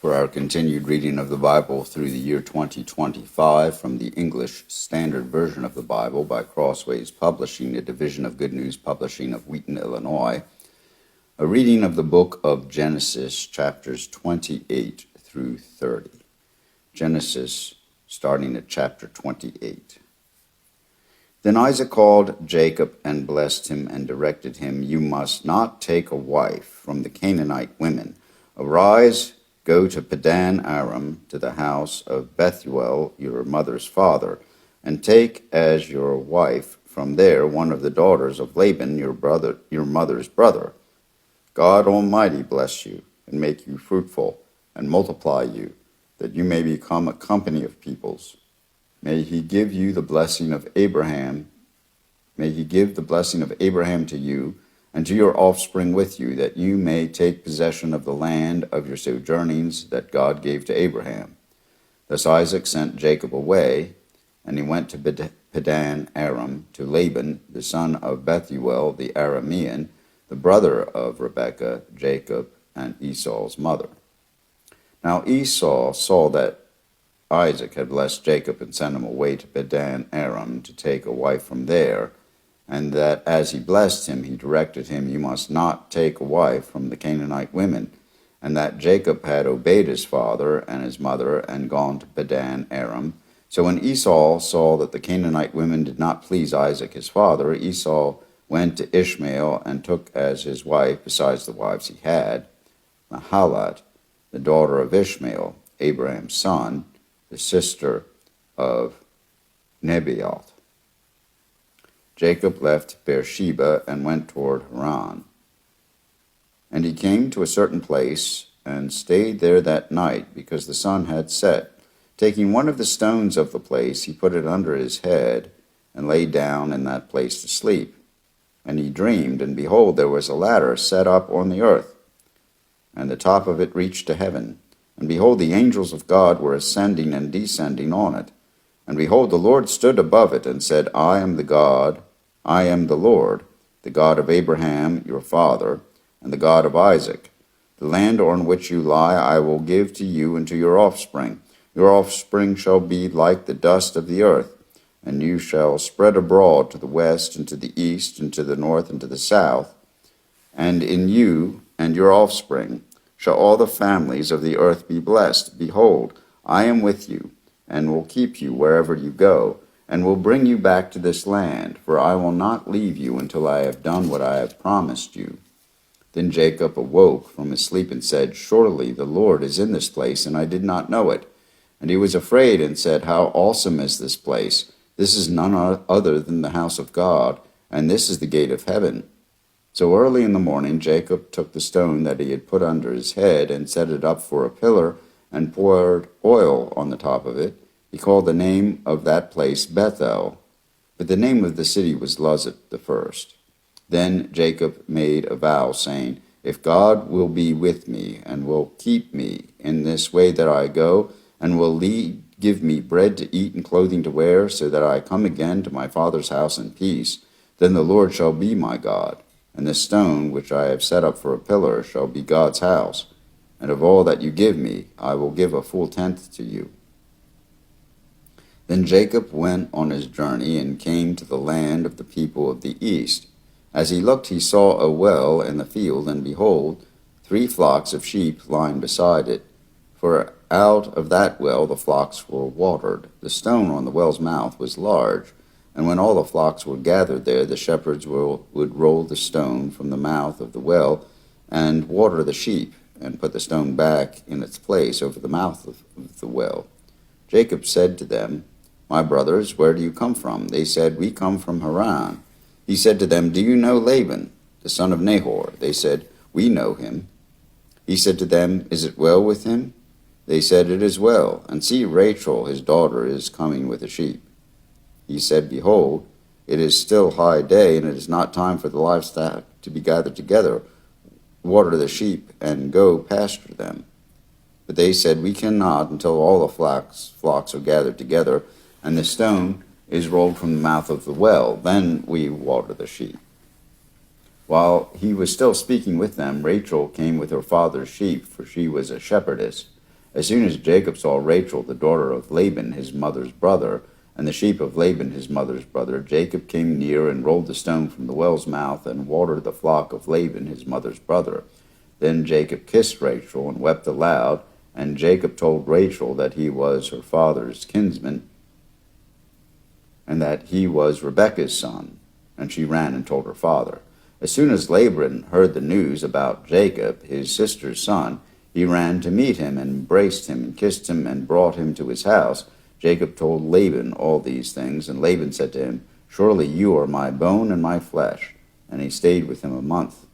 For our continued reading of the Bible through the year 2025 from the English Standard Version of the Bible by Crossways Publishing, a division of Good News Publishing of Wheaton, Illinois. A reading of the book of Genesis, chapters 28 through 30. Genesis, starting at chapter 28. Then Isaac called Jacob and blessed him and directed him, "You must not take a wife from the Canaanite women. Arise, go to Padan Aram, to the house of Bethuel, your mother's father, and take as your wife from there one of the daughters of Laban, your mother's brother. God Almighty bless you, and make you fruitful, and multiply you, that you may become a company of peoples. May he give you the blessing of Abraham. May he give the blessing of Abraham to you, and to your offspring with you, that you may take possession of the land of your sojournings that God gave to Abraham." Thus Isaac sent Jacob away, and he went to Padan Aram, to Laban, the son of Bethuel the Aramean, the brother of Rebekah, Jacob, and Esau's mother. Now Esau saw that Isaac had blessed Jacob and sent him away to Padan Aram to take a wife from there, and that as he blessed him, he directed him, "You must not take a wife from the Canaanite women," and that Jacob had obeyed his father and his mother and gone to Padan Aram. So when Esau saw that the Canaanite women did not please Isaac his father, Esau went to Ishmael and took as his wife, besides the wives he had, Mahalat, the daughter of Ishmael, Abraham's son, the sister of Nebaioth. Jacob left Beersheba and went toward Haran. And he came to a certain place and stayed there that night, because the sun had set. Taking one of the stones of the place, he put it under his head and lay down in that place to sleep. And he dreamed, and behold, there was a ladder set up on the earth, and the top of it reached to heaven. And behold, the angels of God were ascending and descending on it. And behold, the Lord stood above it and said, I am the Lord, the God of Abraham your father, and the God of Isaac. The land on which you lie I will give to you and to your offspring. Your offspring shall be like the dust of the earth, and you shall spread abroad to the west and to the east and to the north and to the south. And in you and your offspring shall all the families of the earth be blessed. Behold, I am with you, and will keep you wherever you go, and will bring you back to this land, for I will not leave you until I have done what I have promised you." Then Jacob awoke from his sleep and said, "Surely the Lord is in this place, and I did not know it." And he was afraid and said, "How awesome is this place! This is none other than the house of God, and this is the gate of heaven." So early in the morning Jacob took the stone that he had put under his head and set it up for a pillar, and poured oil on the top of it. He called the name of that place Bethel, but the name of the city was Luz the first. Then Jacob made a vow, saying, "If God will be with me, and will keep me in this way that I go, and will give me bread to eat and clothing to wear, so that I come again to my father's house in peace, then the Lord shall be my God, and this stone which I have set up for a pillar shall be God's house. And of all that you give me, I will give a full tenth to you." Then Jacob went on his journey and came to the land of the people of the east. As he looked, he saw a well in the field, and behold, 3 flocks of sheep lying beside it. For out of that well the flocks were watered. The stone on the well's mouth was large, and when all the flocks were gathered there, the shepherds would roll the stone from the mouth of the well and water the sheep, and put the stone back in its place over the mouth of the well. Jacob said to them, "My brothers, where do you come from?" They said, "We come from Haran." He said to them, "Do you know Laban, the son of Nahor?" They said, "We know him." He said to them, "Is it well with him?" They said, "It is well. And see, Rachel, his daughter, is coming with the sheep." He said, "Behold, it is still high day, and it is not time for the livestock to be gathered together. Water the sheep, and go pasture them." But they said, "We cannot until all the flocks are gathered together, and the stone is rolled from the mouth of the well. Then we water the sheep." While he was still speaking with them, Rachel came with her father's sheep, for she was a shepherdess. As soon as Jacob saw Rachel, the daughter of Laban, his mother's brother, and the sheep of Laban, his mother's brother, Jacob came near and rolled the stone from the well's mouth and watered the flock of Laban, his mother's brother. Then Jacob kissed Rachel and wept aloud, and Jacob told Rachel that he was her father's kinsman, and that he was Rebekah's son. And she ran and told her father. As soon as Laban heard the news about Jacob, his sister's son, he ran to meet him and embraced him and kissed him and brought him to his house. Jacob told Laban all these things, and Laban said to him, "Surely you are my bone and my flesh." And he stayed with him a month.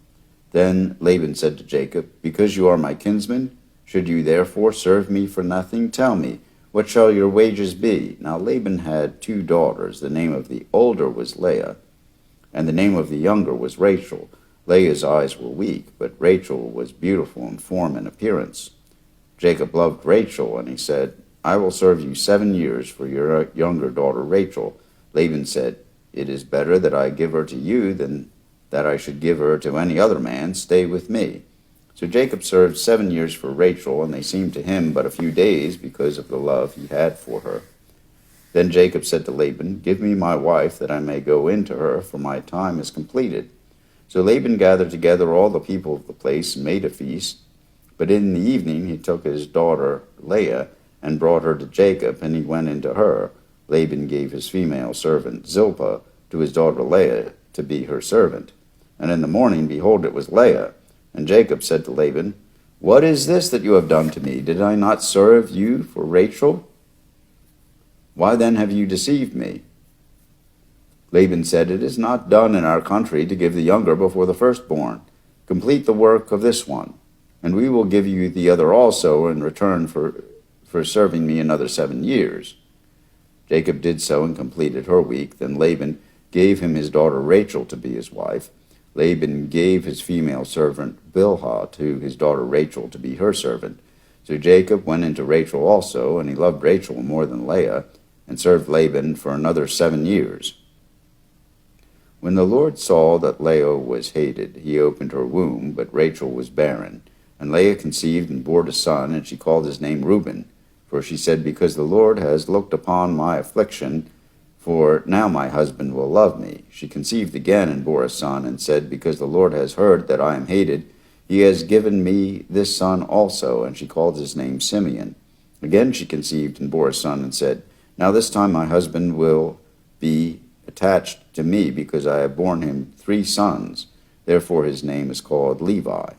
Then Laban said to Jacob, "Because you are my kinsman, should you therefore serve me for nothing? Tell me, what shall your wages be?" Now Laban had 2 daughters. The name of the older was Leah, and the name of the younger was Rachel. Leah's eyes were weak, but Rachel was beautiful in form and appearance. Jacob loved Rachel, and he said, "I will serve you 7 years for your younger daughter Rachel." Laban said, "It is better that I give her to you than that I should give her to any other man. Stay with me." So Jacob served 7 years for Rachel, and they seemed to him but a few days because of the love he had for her. Then Jacob said to Laban, "Give me my wife, that I may go in to her, for my time is completed." So Laban gathered together all the people of the place and made a feast. But in the evening he took his daughter Leah and brought her to Jacob, and he went into her. Laban gave his female servant Zilpah to his daughter Leah to be her servant. And in the morning, behold, it was Leah. And Jacob said to Laban, "What is this that you have done to me? Did I not serve you for Rachel? Why then have you deceived me?" Laban said, "It is not done in our country to give the younger before the firstborn. Complete the work of this one, and we will give you the other also in return for serving me another 7 years." Jacob did so and completed her week. Then Laban gave him his daughter Rachel to be his wife. Laban gave his female servant Bilhah to his daughter Rachel to be her servant. So Jacob went into Rachel also, and he loved Rachel more than Leah, and served Laban for another 7 years. When the Lord saw that Leah was hated, he opened her womb, but Rachel was barren. And Leah conceived and bore a son, and she called his name Reuben. For she said, "Because the Lord has looked upon my affliction, for now my husband will love me." She conceived again and bore a son, and said, "Because the Lord has heard that I am hated, he has given me this son also." And she called his name Simeon. Again she conceived and bore a son, and said, "Now this time my husband will be attached to me, because I have borne him 3 sons. Therefore his name is called Levi."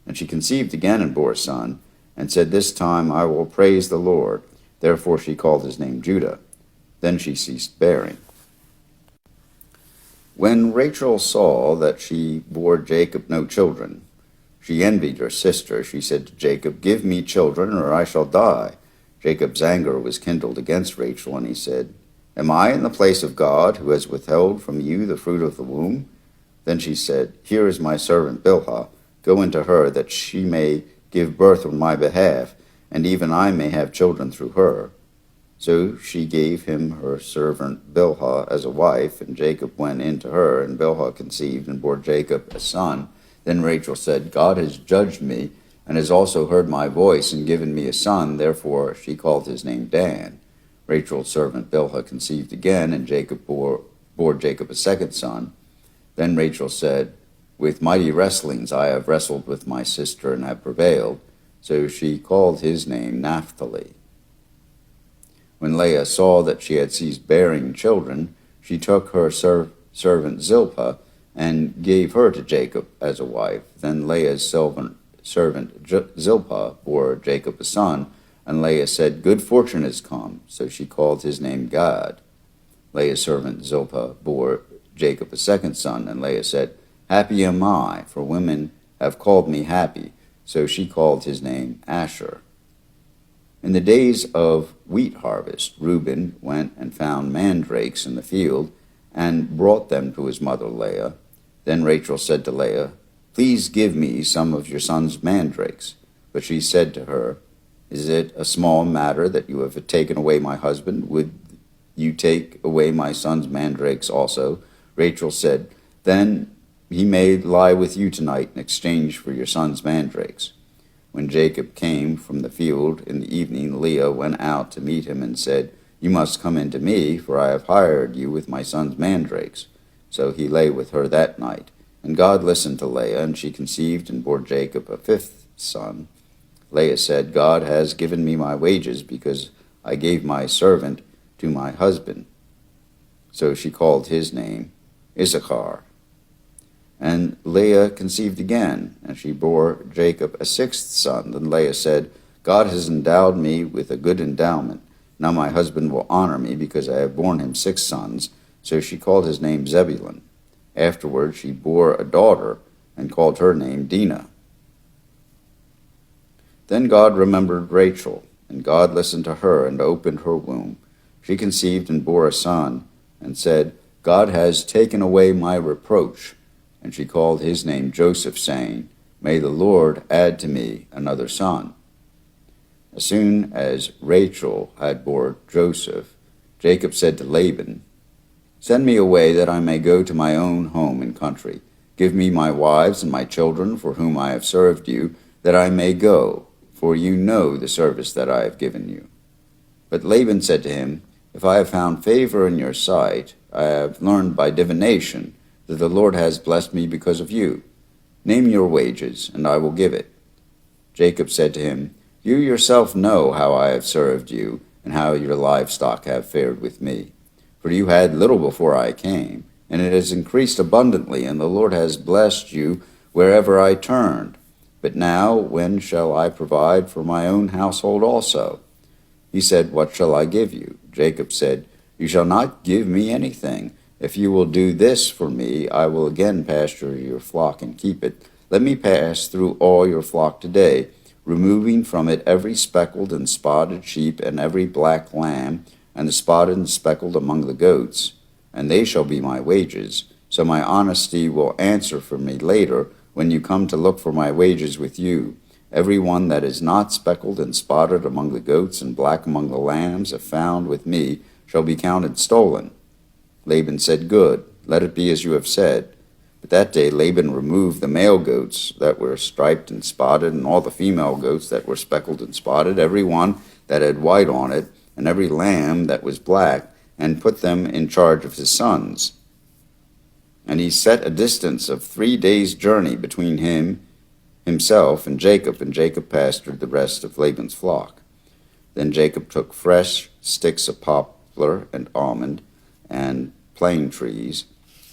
And she conceived again and bore a son, and said, "This time I will praise the Lord." Therefore she called his name Judah. Then she ceased bearing. When Rachel saw that she bore Jacob no children, she envied her sister. She said to Jacob, "Give me children, or I shall die." Jacob's anger was kindled against Rachel, and he said, "Am I in the place of God, who has withheld from you the fruit of the womb?" Then she said, "Here is my servant Bilhah. Go into her, that she may give birth on my behalf, and even I may have children through her." So she gave him her servant Bilhah as a wife, and Jacob went in to her, and Bilhah conceived and bore Jacob a son. Then Rachel said, "God has judged me, and has also heard my voice, and given me a son." Therefore she called his name Dan. Rachel's servant Bilhah conceived again, and Jacob bore Jacob a second son. Then Rachel said, "With mighty wrestlings I have wrestled with my sister, and have prevailed." So she called his name Naphtali. When Leah saw that she had ceased bearing children, she took her servant Zilpah and gave her to Jacob as a wife. Then Leah's servant Zilpah bore Jacob a son, and Leah said, "Good fortune has come." So she called his name Gad. Leah's servant Zilpah bore Jacob a second son, and Leah said, "Happy am I, for women have called me happy." So she called his name Asher. In the days of wheat harvest, Reuben went and found mandrakes in the field, and brought them to his mother Leah. Then Rachel said to Leah, "Please give me some of your son's mandrakes." But she said to her, "Is it a small matter that you have taken away my husband? Would you take away my son's mandrakes also?" Rachel said, "Then he may lie with you tonight in exchange for your son's mandrakes." When Jacob came from the field in the evening, Leah went out to meet him and said, "You must come in to me, for I have hired you with my son's mandrakes." So he lay with her that night. And God listened to Leah, and she conceived and bore Jacob a fifth son. Leah said, "God has given me my wages, because I gave my servant to my husband." So she called his name Issachar. And Leah conceived again, and she bore Jacob a sixth son. Then Leah said, "God has endowed me with a good endowment. Now my husband will honor me, because I have borne him 6 sons." So she called his name Zebulun. Afterward she bore a daughter, and called her name Dinah. Then God remembered Rachel, and God listened to her and opened her womb. She conceived and bore a son, and said, "God has taken away my reproach." And she called his name Joseph, saying, "May the Lord add to me another son." As soon as Rachel had bore Joseph, Jacob said to Laban, "Send me away, that I may go to my own home and country. Give me my wives and my children, for whom I have served you, that I may go, for you know the service that I have given you." But Laban said to him, "If I have found favor in your sight, I have learned by divination that the Lord has blessed me because of you. Name your wages, and I will give it." Jacob said to him, "You yourself know how I have served you, and how your livestock have fared with me. For you had little before I came, and it has increased abundantly, and the Lord has blessed you wherever I turned. But now when shall I provide for my own household also?" He said, "What shall I give you?" Jacob said, "You shall not give me anything. If you will do this for me, I will again pasture your flock and keep it. Let me pass through all your flock today, removing from it every speckled and spotted sheep and every black lamb, and the spotted and speckled among the goats, and they shall be my wages. So my honesty will answer for me later, when you come to look for my wages with you. Every one that is not speckled and spotted among the goats and black among the lambs, if found with me, shall be counted stolen." Laban said, "Good, let it be as you have said." But that day Laban removed the male goats that were striped and spotted, and all the female goats that were speckled and spotted, every one that had white on it, and every lamb that was black, and put them in charge of his sons. And he set a distance of 3 days' journey between himself and Jacob pastured the rest of Laban's flock. Then Jacob took fresh sticks of poplar and almond and plane trees,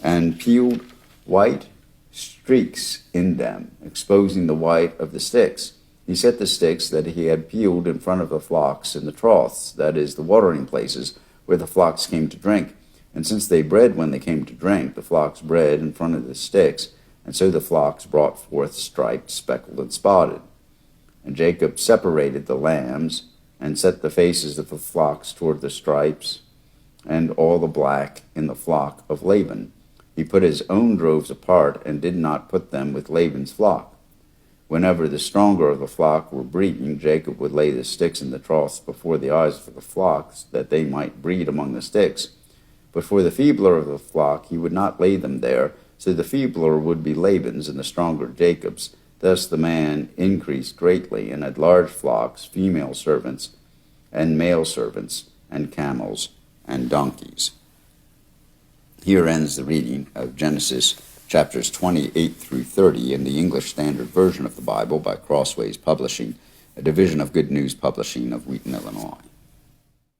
and peeled white streaks in them, exposing the white of the sticks. He set the sticks that he had peeled in front of the flocks in the troughs, that is, the watering places, where the flocks came to drink. And since they bred when they came to drink, the flocks bred in front of the sticks, and so the flocks brought forth striped, speckled, and spotted. And Jacob separated the lambs, and set the faces of the flocks toward the stripes, and all the black in the flock of Laban. He put his own droves apart, and did not put them with Laban's flock. Whenever the stronger of the flock were breeding, Jacob would lay the sticks in the troughs before the eyes of the flocks, that they might breed among the sticks. But for the feebler of the flock he would not lay them there, so the feebler would be Laban's and the stronger Jacob's. Thus the man increased greatly, and had large flocks, female servants, and male servants, and camels, and donkeys. Here ends the reading of Genesis chapters 28 through 30 in the English Standard Version of the Bible by Crossways Publishing, a division of Good News Publishing of Wheaton, Illinois.